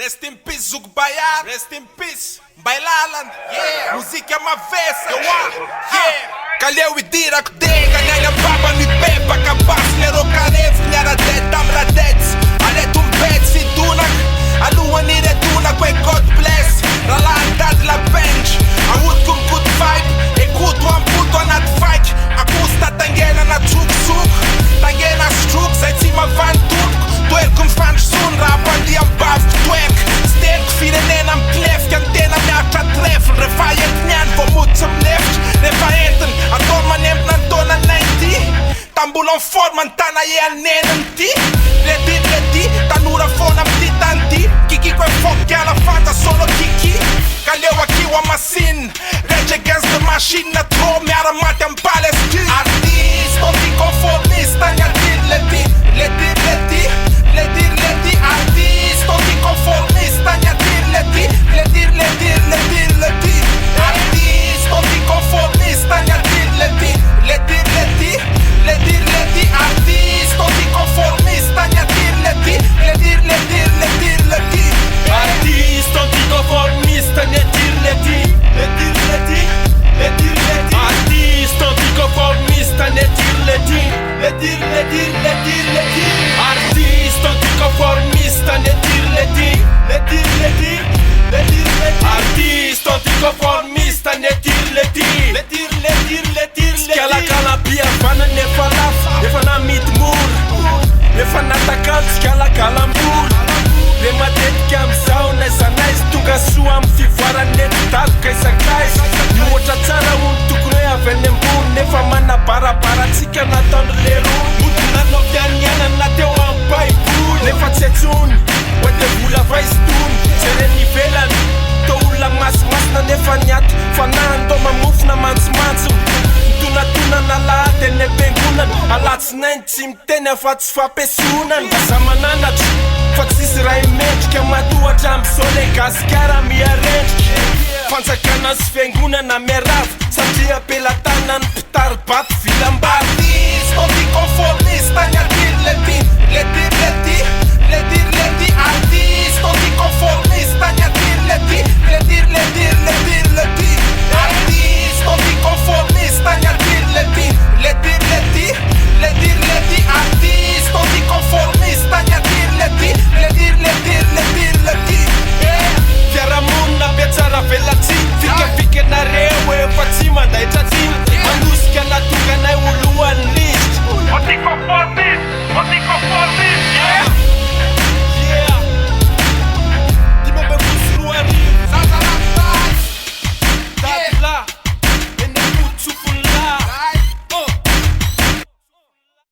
Rest in peace Zuko Bayard. Rest in peace Bailaland. Yeah. Muzika mavesa. Yeah. Kaleo idira kudega nyanya baba ni pepa kabas lero kalef nyara det damra dets. Ale tumbet si tunak. Aluwa ni de tunak we God bless. Ralanda la bench. Awut kum good vibe. Ekutu am puto nat fight. Akusta tangena na tuk suk. Tangena struk. Zeti ma van tuk. Tuer cum fan sun rapan di am baf tuek. Sterk fine nen am klef. Kantena me atra tref. Refayent nyan vo mut som left. Refayenten atoma nemt nan tona 90. Tambulon forman tana ye al nenenti. Leti tanura fona mti tanti. Kiki kwe fok la fata solo kiki. Kaleo aki wa masin. Rage against the machine. Na tro me aramate am Palestine. Artist anticonformista nya leti. Artist anticonformista nya leti. Artist anticonformista nya leti. Artist anticonformista nya leti. Artist anticonformista nya leti. Artist anticonformista nya leti. Artist anticonformista nya leti. Artist anticonformista nya leti. Skala kala pia fana nefa laf. Nefa na mitmur. Nefa na takal skala kala mbur. Le matetika amizao naiza naizy tonga soa amy fivoarane taloka isakaizy nohatra tsara olo tokony hoe avy any ambony nefa manabarabarantsika nataony lero modinanao fianianana na teo amy baiboly nefa tsy atsony hoe te vola vaizitony jereny ivelany to olona masimasina nefa niato fanahando mamofona mantsimantso tonatona lahady eny am-piangonana alatsinainy tsy miteny afa tsy fampiasonany za mananatra fa tsisy raha imendrika matohatra am'izao le gasikara miarendrika fanjakana sy fiangonana miaravo satria apelatana ny mpitary bato vilambary. Artist anticonformista nya leti.